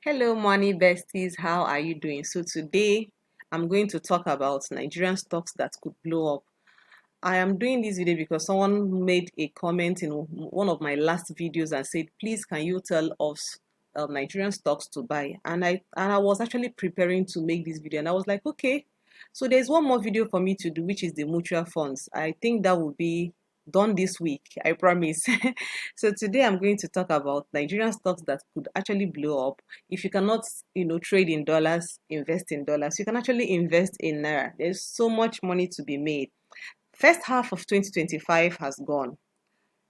Hello, money besties. How are you doing? So today I'm going to talk about Nigerian stocks that could blow up. I am doing this video because someone made a comment in one of my last videos and said, "Please, can you tell us Nigerian stocks to buy?" And I was actually preparing to make this video, and I was like, okay. So there's one more video for me to do, which is the mutual funds. I think that will be done this week. I promise. So today I'm going to talk about Nigerian stocks that could actually blow up. If you cannot, trade in dollars, invest in dollars. You can actually invest in naira. There's so much money to be made. First half of 2025 has gone,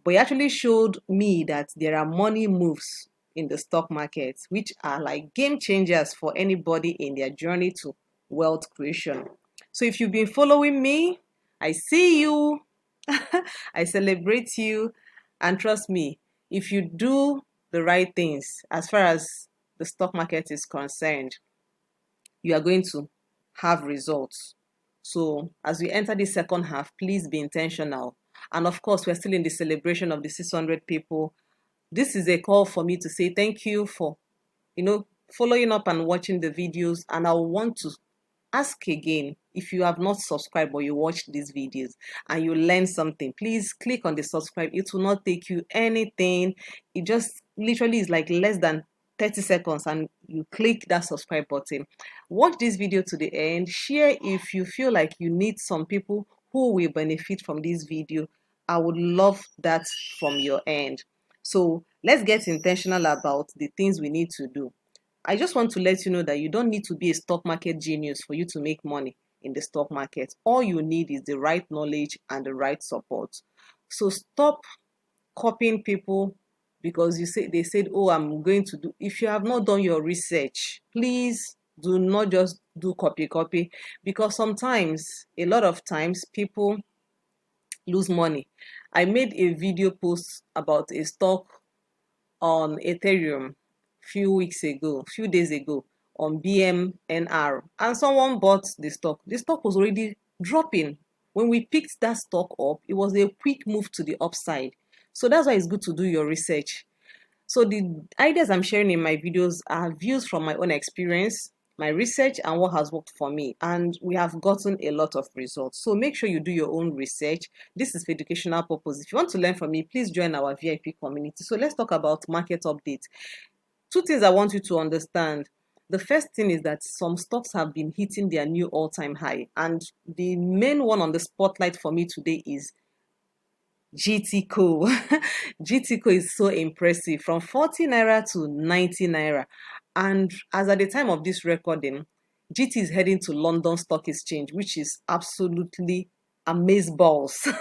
but it actually showed me that there are money moves in the stock market, which are like game changers for anybody in their journey to wealth creation. So if you've been following me, I see you, I celebrate you, and trust me, if you do the right things as far as the stock market is concerned, you are going to have results. So as we enter the second half, please be intentional. And of course, we're still in the celebration of the 600 people. This is a call for me to say thank you for, following up and watching the videos. And I want to ask again, if you have not subscribed or you watched these videos and you learn something, please click on the subscribe. It will not take you anything. It just literally is like less than 30 seconds and you click that subscribe button. Watch this video to the end. Share if you feel like you need some people who will benefit from this video. I would love that from your end. So let's get intentional about the things we need to do. I just want to let you know that you don't need to be a stock market genius for you to make money in the stock market. All you need is the right knowledge and the right support. So stop copying people because they said, "Oh, I'm going to do." If you have not done your research, please do not just do copy because sometimes, a lot of times, people lose money. I made a video post about a stock on Ethereum few days ago on BMNR, and someone bought the stock. The stock was already dropping. When we picked that stock up, it was a quick move to the upside. So that's why it's good to do your research. So the ideas I'm sharing in my videos are views from my own experience, my research, and what has worked for me. And we have gotten a lot of results. So make sure you do your own research. This is for educational purpose. If you want to learn from me, please join our VIP community. So let's talk about market updates. Two things I want you to understand. The first thing is that some stocks have been hitting their new all-time high. And the main one on the spotlight for me today is GTCO. GTCO is so impressive, from 40 naira to 90 naira. And as at the time of this recording, GT is heading to London Stock Exchange, which is absolutely amazeballs.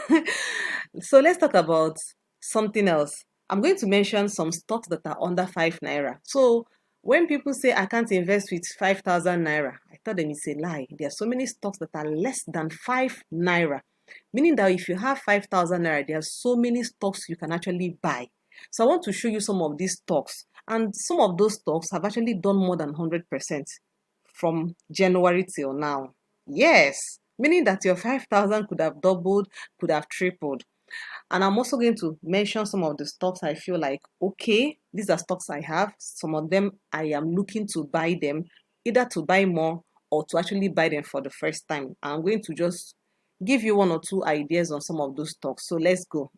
So let's talk about something else. I'm going to mention some stocks that are under 5 naira. So when people say I can't invest with 5,000 naira, I tell them it's a lie. There are so many stocks that are less than 5 naira. Meaning that if you have 5,000 naira, there are so many stocks you can actually buy. So I want to show you some of these stocks. And some of those stocks have actually done more than 100% from January till now. Yes, meaning that your 5,000 could have doubled, could have tripled. And I'm also going to mention some of the stocks I feel like, okay, these are stocks I have. Some of them I am looking to buy them, either to buy more or to actually buy them for the first time. I'm going to just give you one or two ideas on some of those stocks. So let's go.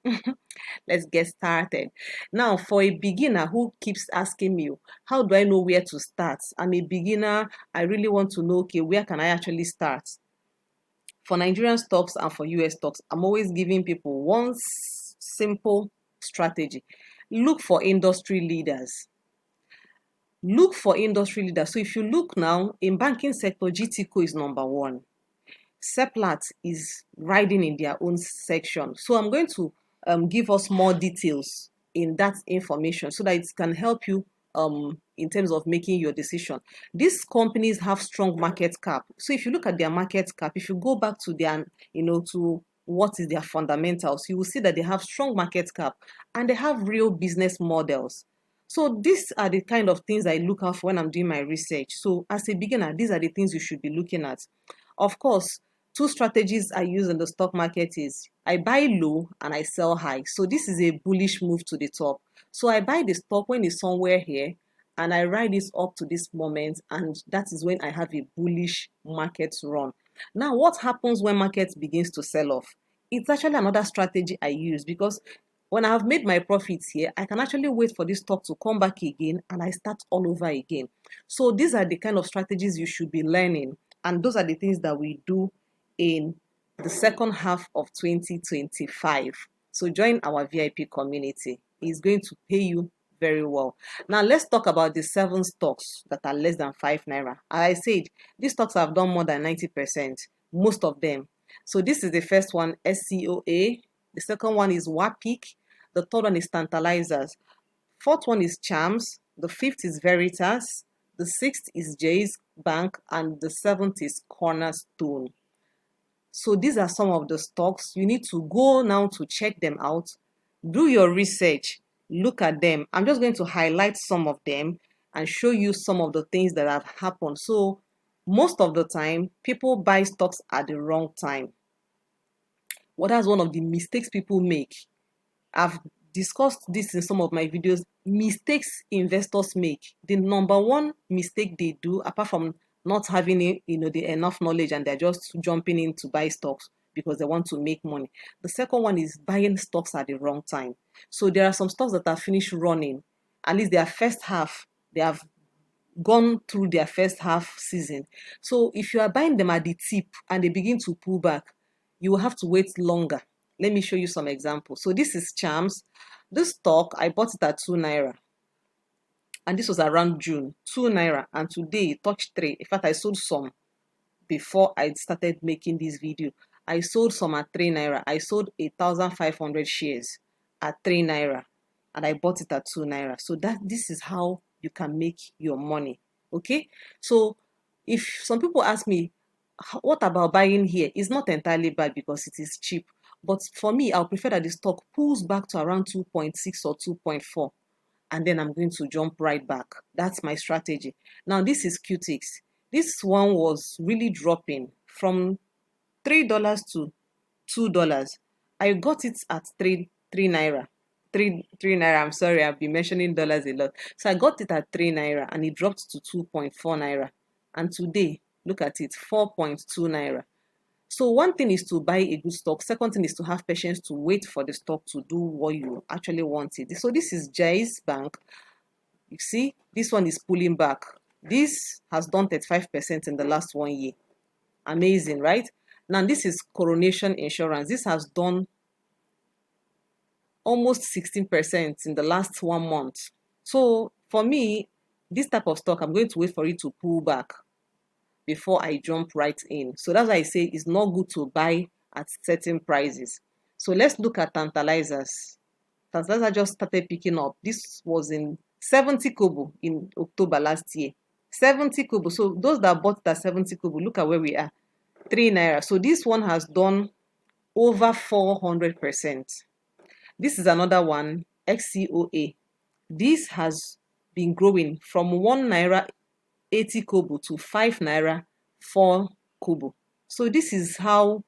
Let's get started. Now, for a beginner who keeps asking me, how do I know where to start? I'm a beginner. I really want to know, okay, where can I actually start? For Nigerian stocks and for US stocks, I'm always giving people one simple strategy. Look for industry leaders. Look for industry leaders. So if you look now, in banking sector, GTCO is number one. Seplat is riding in their own section. So I'm going to give us more details in that information so that it can help you in terms of making your decision. These companies have strong market cap. So if you look at their market cap, if you go back to their, to what is their fundamentals, you will see that they have strong market cap and they have real business models. So these are the kind of things I look out for when I'm doing my research. So as a beginner, these are the things you should be looking at. Of course, two strategies I use in the stock market is I buy low and I sell high. So this is a bullish move to the top. So I buy the stock when it's somewhere here and I ride this up to this moment, and that is when I have a bullish market run. Now, what happens when market begins to sell off? It's actually another strategy I use, because when I have made my profits here, I can actually wait for this stock to come back again and I start all over again. So these are the kind of strategies you should be learning, and those are the things that we do in the second half of 2025. So join our VIP community. It's going to pay you very well. Now let's talk about the 7 stocks that are less than 5 naira. As I said, these stocks have done more than 90%, most of them. So this is the first one, SCOA. The second one is WAPIC. The third one is Tantalizers. Fourth one is Charms. The fifth is Veritas. The sixth is Jay's Bank. And the seventh is Cornerstone. So these are some of the stocks. You need to go now to check them out. Do your research. Look at them. I'm just going to highlight some of them and show you some of the things that have happened. So most of the time, people buy stocks at the wrong time. Well, that's one of the mistakes people make. I've discussed this in some of my videos. Mistakes investors make. The number one mistake they do, apart from not having the enough knowledge, and they're just jumping in to buy stocks because they want to make money. The second one is buying stocks at the wrong time. So there are some stocks that are finished running. At least their first half, they have gone through their first half season. So if you are buying them at the tip and they begin to pull back, you will have to wait longer. Let me show you some examples. So this is Charms. This stock, I bought it at 2 naira. And this was around June, 2 naira. And today it touched 3. In fact, I sold some before I started making this video. I sold some at 3 naira. I sold 1,500 shares at 3 naira. And I bought it at 2 naira. So this is how you can make your money. Okay? So if some people ask me, what about buying here? It's not entirely bad because it is cheap. But for me, I'll prefer that the stock pulls back to around 2.6 or 2.4. And then I'm going to jump right back. That's my strategy. Now, this is Qtix. This one was really dropping from $3 to $2. I got it at 3 naira. 3 naira. I'm sorry, I've been mentioning dollars a lot. So I got it at 3 naira and it dropped to 2.4 naira. And today, look at it, 4.2 naira. So one thing is to buy a good stock. Second thing is to have patience to wait for the stock to do what you actually want it. So this is Jay's Bank. You see, this one is pulling back. This has done 35% in the last 1 year. Amazing, right? Now this is Coronation Insurance. This has done almost 16% in the last 1 month. So for me, this type of stock, I'm going to wait for it to pull back before I jump right in. So that's why I say it's not good to buy at certain prices. So let's look at Tantalizers. Tantalizers just started picking up. This was in 70 kobo in October last year. 70 kobo. So those that bought that 70 kobo, look at where we are. 3 naira. So this one has done over 400%. This is another one, XCOA. This has been growing from 1 naira 80 kobo to 5 naira 4 kobo. So this is how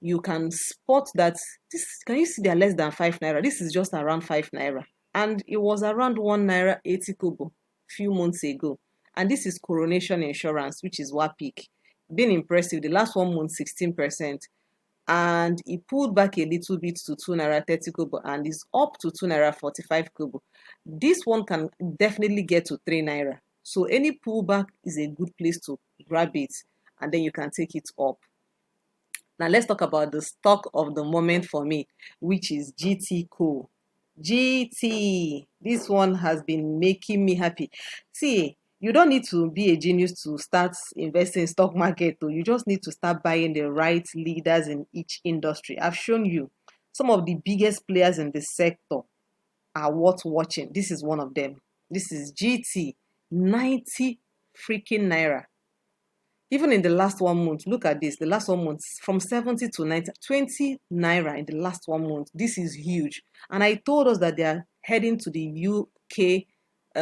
you can spot that. Can you see they are less than 5 naira? This is just around 5 naira. And it was around 1 naira 80 kobo a few months ago. And this is Coronation Insurance, which is WAPIC. Been impressive. The last 1 month, 16%. And it pulled back a little bit to 2 naira 30 kobo and is up to 2 naira 45 kobo. This one can definitely get to 3 naira. So any pullback is a good place to grab it, and then you can take it up. Now let's talk about the stock of the moment for me, which is GT Co. GT, this one has been making me happy. See, you don't need to be a genius to start investing in stock market, though. You just need to start buying the right leaders in each industry. I've shown you some of the biggest players in the sector are worth watching. This is one of them. This is GT, 90 freaking naira. Even in the last 1 month, look at this. The last 1 month, from 70 to 90, 20 naira in the last 1 month. This is huge. And I told us that they are heading to the UK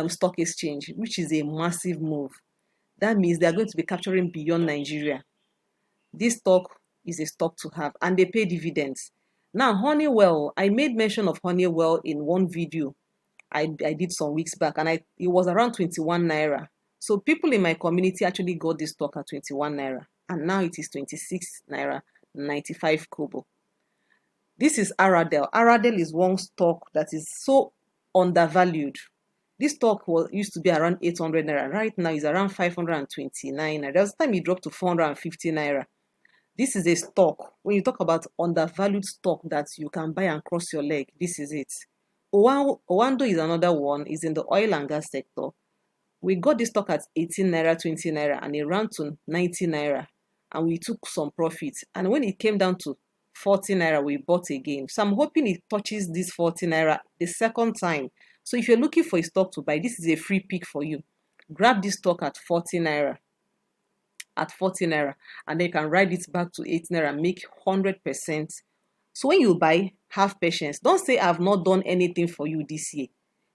stock exchange, which is a massive move. That means they are going to be capturing beyond Nigeria. This stock is a stock to have, and they pay dividends. Now, Honeywell, I made mention of Honeywell in one video. I did some weeks back, and it was around 21 naira. So people in my community actually got this stock at 21 naira, and now it is 26 naira 95 kobo. This is Aradel. Aradel is one stock that is so undervalued. This stock used to be around 800 naira. Right now is around 529 naira. There was time it dropped to 450 naira. This is a stock. When you talk about undervalued stock that you can buy and cross your leg, this is it. Owando is another one. Is in the oil and gas sector. We got this stock at 18 naira, 20 naira, and it ran to 90 naira, and we took some profit. And when it came down to 40 naira, we bought again. So I'm hoping it touches this 40 naira the second time. So if you're looking for a stock to buy, this is a free pick for you. Grab this stock at 40 naira. And then you can ride it back to 8 naira and make 100%. So when you buy, have patience. Don't say I've not done anything for you this year.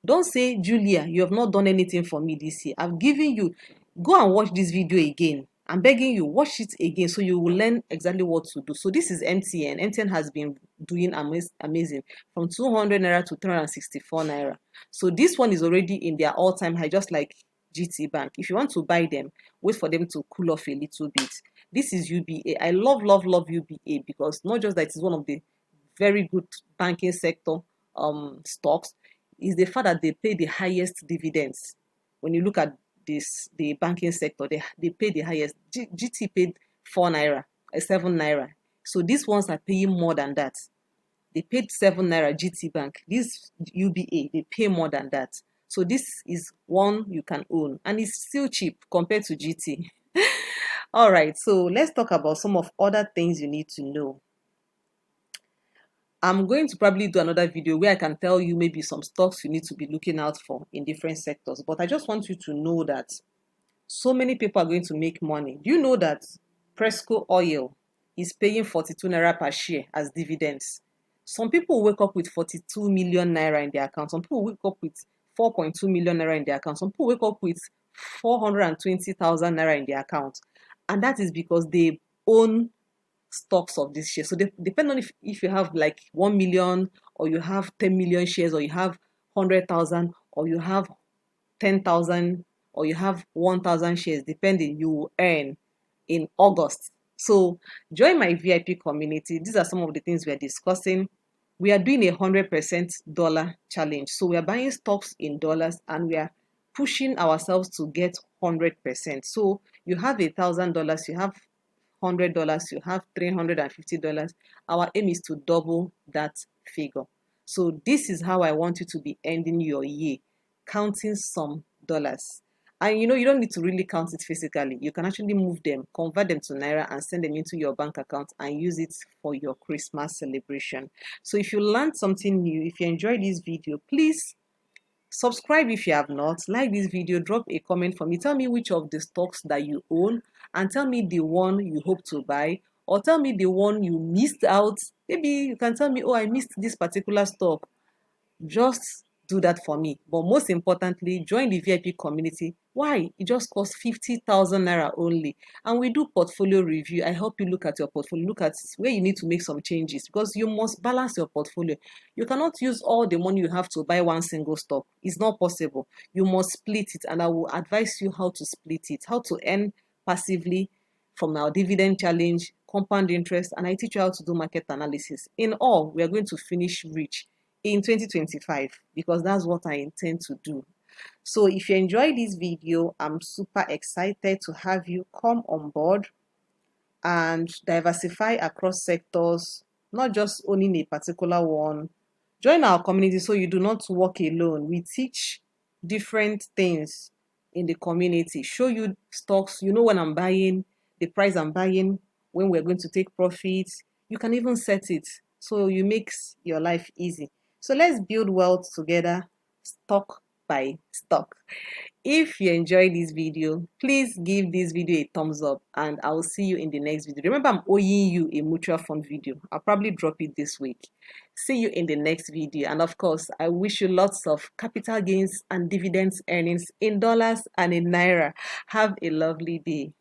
Don't say, Julia, you have not done anything for me this year. I've given you. Go and watch this video again. I'm begging you, watch it again so you will learn exactly what to do. So this is MTN. MTN has been doing amazing from 200 naira to 364 naira. So this one is already in their all-time high, just like GT Bank. If you want to buy them, wait for them to cool off a little bit. This is UBA. I love UBA because not just that it's one of the very good banking sector stocks, is the fact that they pay the highest dividends. When you look at the banking sector, they pay the highest. GT paid 4 naira, 7 naira. So these ones are paying more than that. They paid 7 naira, GT Bank. This UBA, they pay more than that. So this is one you can own, and it's still cheap compared to GT. All right, so let's talk about some of other things you need to know. I'm going to probably do another video where I can tell you maybe some stocks you need to be looking out for in different sectors. But I just want you to know that so many people are going to make money. Do you know that Presco Oil is paying 42 naira per share as dividends? Some people wake up with 42 million naira in their account. Some people wake up with 4.2 million naira in their account. Some people wake up with 420,000 naira in their account. And that is because they own stocks of this share. So they depend on if you have like 1 million, or you have 10 million shares, or you have 100,000, or you have 10,000, or you have 1,000 shares, depending, you will earn in August. So join my VIP community. These are some of the things we are discussing. We are doing a 100% dollar challenge. So we are buying stocks in dollars, and we are pushing ourselves to get 100%. So you have $1,000, you have $100, you have $350. Our aim is to double that figure. So this is how I want you to be ending your year, counting some dollars. And you don't need to really count it physically. You can actually move them, convert them to naira, and send them into your bank account and use it for your Christmas celebration. So if you learned something new, if you enjoyed this video, please subscribe if you have not. Like this video, drop a comment for me. Tell me which of the stocks that you own, and tell me the one you hope to buy, or tell me the one you missed out. Maybe you can tell me, oh, I missed this particular stock. Just do that for me. But most importantly, join the VIP community. Why? It just costs 50,000 naira only. And we do portfolio review. I help you look at your portfolio, look at where you need to make some changes, because you must balance your portfolio. You cannot use all the money you have to buy one single stock. It's not possible. You must split it, and I will advise you how to split it, how to earn passively from our dividend challenge, compound interest, and I teach you how to do market analysis. In all, we are going to finish rich in 2025, because that's what I intend to do. So if you enjoy this video, I'm super excited to have you come on board and diversify across sectors, not just owning a particular one. Join our community so you do not work alone. We teach different things in the community, show you stocks, when I'm buying, the price I'm buying, when we're going to take profits. You can even set it so you makes your life easy. So let's build wealth together, stock by stock. If you enjoyed this video, please give this video a thumbs up, and I will see you in the next video. Remember, I'm owing you a mutual fund video. I'll probably drop it this week. See you in the next video. And of course, I wish you lots of capital gains and dividends earnings in dollars and in naira. Have a lovely day.